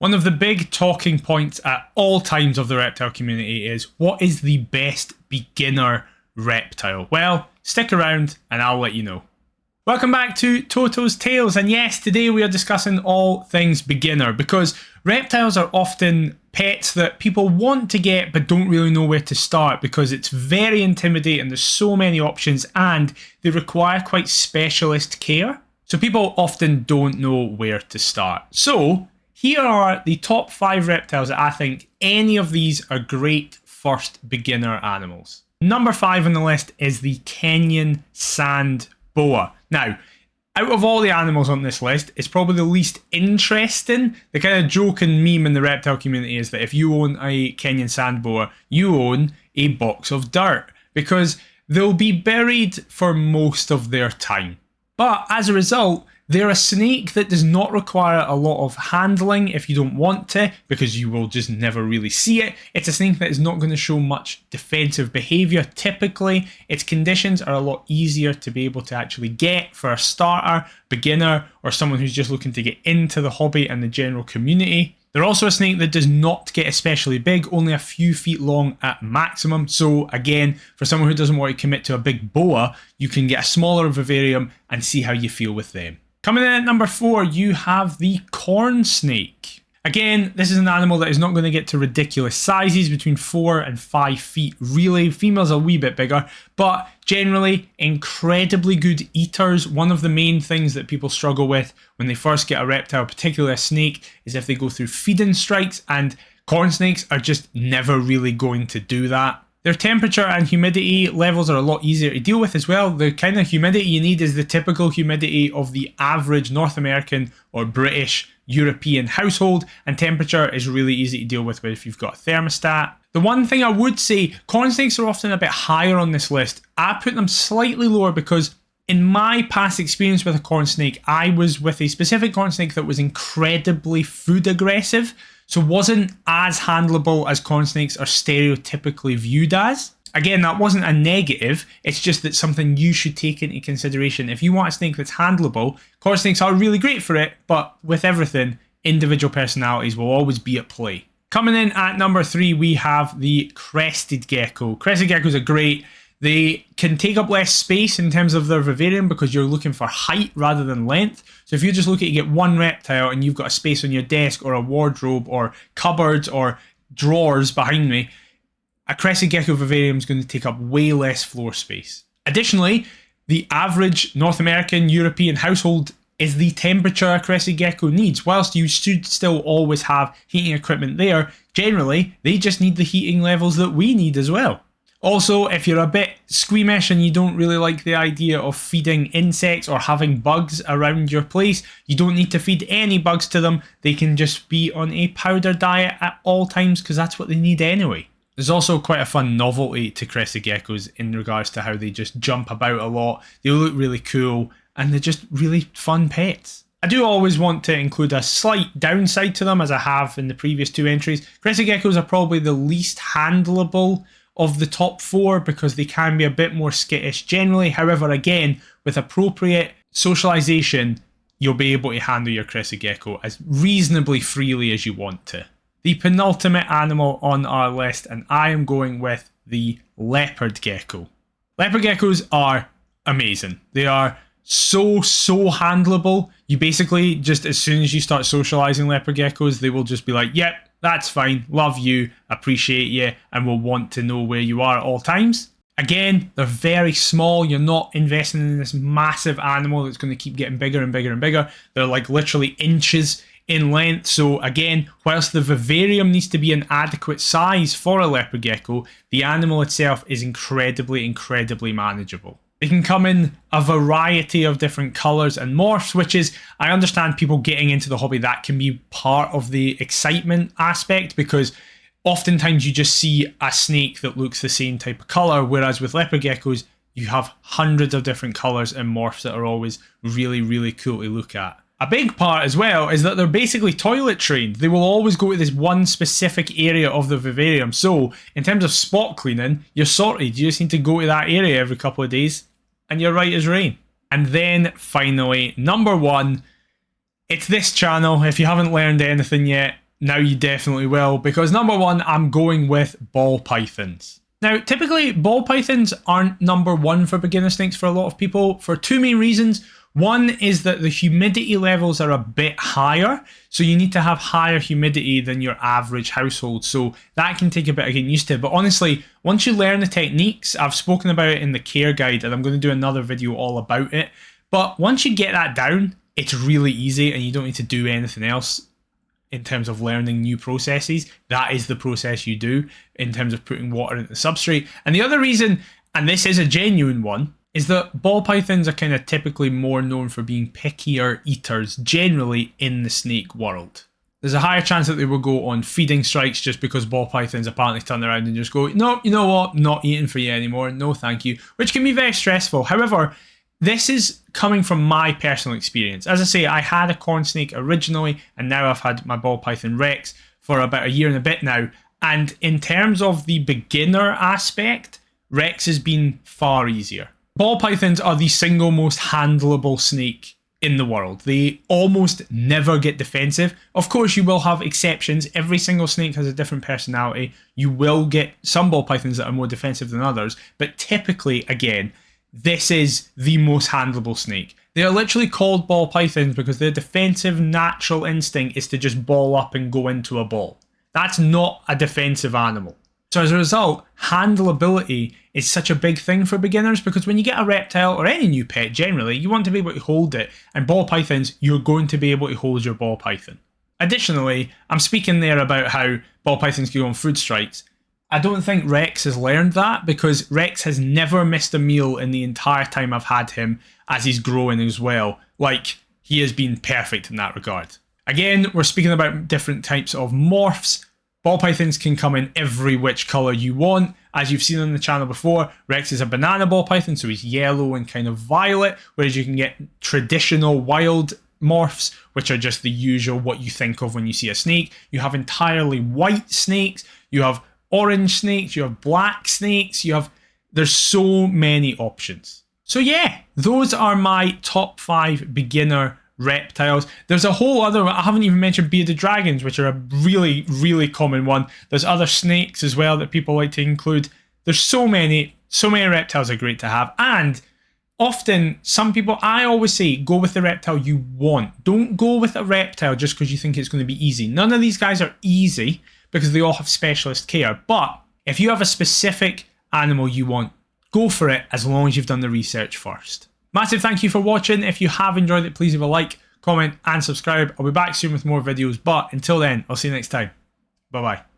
One of the big talking points at all times of the reptile community is, what is the best beginner reptile? Well, stick around and I'll let you know. Welcome back to Toto's Tales, and yes, today we are discussing all things beginner, because reptiles are often pets that people want to get but don't really know where to start because it's very intimidating, there's so many options and they require quite specialist care. So people often don't know where to start. So here are the top 5 reptiles that I think any of these are great first beginner animals. Number 5 on the list is the Kenyan Sand Boa. Now, out of all the animals on this list, it's probably the least interesting. The kind of joke and meme in the reptile community is that if you own a Kenyan Sand Boa, you own a box of dirt, because they'll be buried for most of their time. But as a result, they're a snake that does not require a lot of handling if you don't want to, because you will just never really see it. It's a snake that is not going to show much defensive behaviour typically. Its conditions are a lot easier to be able to actually get for a starter, beginner, or someone who's just looking to get into the hobby and the general community. They're also a snake that does not get especially big, only a few feet long at maximum. So again, for someone who doesn't want to commit to a big boa, you can get a smaller vivarium and see how you feel with them. Coming in at number 4, you have the corn snake. Again, this is an animal that is not going to get to ridiculous sizes, between 4 and 5 feet really. Females are a wee bit bigger, but generally incredibly good eaters. One of the main things that people struggle with when they first get a reptile, particularly a snake, is if they go through feeding strikes, and corn snakes are just never really going to do that. Their temperature and humidity levels are a lot easier to deal with as well. The kind of humidity you need is the typical humidity of the average North American or British European household, and temperature is really easy to deal with if you've got a thermostat. The one thing I would say, corn snakes are often a bit higher on this list. I put them slightly lower because in my past experience with a corn snake, I was with a specific corn snake that was incredibly food aggressive, so wasn't as handleable as corn snakes are stereotypically viewed as. Again, that wasn't a negative, it's just that something you should take into consideration. If you want a snake that's handleable, corn snakes are really great for it, but with everything, individual personalities will always be at play. Coming in at number 3, we have the Crested Gecko. Crested Geckos are great. They can take up less space in terms of their vivarium because you're looking for height rather than length. So if you just look at, you get one reptile and you've got a space on your desk or a wardrobe or cupboards or drawers behind me, a Crested Gecko vivarium is going to take up way less floor space. Additionally, the average North American, European household is the temperature a Crested Gecko needs. Whilst you should still always have heating equipment there, generally they just need the heating levels that we need as well. Also, if you're a bit squeamish and you don't really like the idea of feeding insects or having bugs around your place, you don't need to feed any bugs to them. They can just be on a powder diet at all times because that's what they need anyway. There's also quite a fun novelty to Crested Geckos in regards to how they just jump about a lot. They look really cool and they're just really fun pets. I do always want to include a slight downside to them, as I have in the previous 2 entries. Crested Geckos are probably the least handleable of the top 4 because they can be a bit more skittish generally. However, again, with appropriate socialization, you'll be able to handle your Crested Gecko as reasonably freely as you want to. The penultimate animal on our list, and I am going with the Leopard Gecko. Leopard Geckos are amazing. They are so handleable. You basically just, as soon as you start socializing Leopard Geckos, they will just be like, yep, that's fine, love you, appreciate you, and will want to know where you are at all times. Again, they're very small. You're not investing in this massive animal that's going to keep getting bigger and bigger and bigger. They're like literally inches in length. So again, whilst the vivarium needs to be an adequate size for a leopard gecko, the animal itself is incredibly manageable. They can come in a variety of different colours and morphs, which is, I understand people getting into the hobby, that can be part of the excitement aspect, because oftentimes you just see a snake that looks the same type of colour, whereas with leopard geckos, you have hundreds of different colours and morphs that are always really cool to look at. A big part as well is that they're basically toilet trained. They will always go to this one specific area of the vivarium. So in terms of spot cleaning, you're sorted. You just need to go to that area every couple of days and you're right as rain. And then finally, number 1, it's this channel. If you haven't learned anything yet, now you definitely will, because number one, I'm going with ball pythons. Now, typically, ball pythons aren't number one for beginner snakes for a lot of people for two main reasons. One is that the humidity levels are a bit higher, so you need to have higher humidity than your average household, so that can take a bit of getting used to. But honestly, once you learn the techniques, I've spoken about it in the care guide, and I'm going to do another video all about it. But once you get that down, it's really easy, and you don't need to do anything else. In terms of learning new processes, that is the process you do in terms of putting water into the substrate. And the other reason, and this is a genuine one, is that ball pythons are kind of typically more known for being pickier eaters generally in the snake world. There's a higher chance that they will go on feeding strikes just because ball pythons apparently turn around and just go, no, you know what, not eating for you anymore, no thank you, which can be very stressful. However, this is coming from my personal experience. As I say, I had a corn snake originally, and now I've had my ball python Rex for about a year and a bit now. And in terms of the beginner aspect, Rex has been far easier. Ball pythons are the single most handleable snake in the world. They almost never get defensive. Of course, you will have exceptions. Every single snake has a different personality. You will get some ball pythons that are more defensive than others, but typically, again, this is the most handleable snake. They are literally called ball pythons because their defensive natural instinct is to just ball up and go into a ball. That's not a defensive animal. So as a result, handleability is such a big thing for beginners, because when you get a reptile or any new pet generally, you want to be able to hold it, and ball pythons, you're going to be able to hold your ball python. Additionally, I'm speaking there about how ball pythons can go on food strikes. I don't think Rex has learned that, because Rex has never missed a meal in the entire time I've had him as he's growing as well. Like, he has been perfect in that regard. Again, we're speaking about different types of morphs. Ball pythons can come in every which colour you want. As you've seen on the channel before, Rex is a banana ball python, so he's yellow and kind of violet, whereas you can get traditional wild morphs, which are just the usual what you think of when you see a snake. You have entirely white snakes, you have orange snakes, you have black snakes, there's so many options. So yeah, those are my top 5 beginner reptiles. There's a whole other one. I haven't even mentioned bearded dragons, which are a really, really common one. There's other snakes as well that people like to include. There's so many reptiles are great to have. And often, some people, I always say, go with the reptile you want. Don't go with a reptile just because you think it's going to be easy. None of these guys are easy, because they all have specialist care. But if you have a specific animal you want, go for it, as long as you've done the research first. Massive thank you for watching. If you have enjoyed it, please leave a like, comment and subscribe. I'll be back soon with more videos, but until then, I'll see you next time. Bye bye.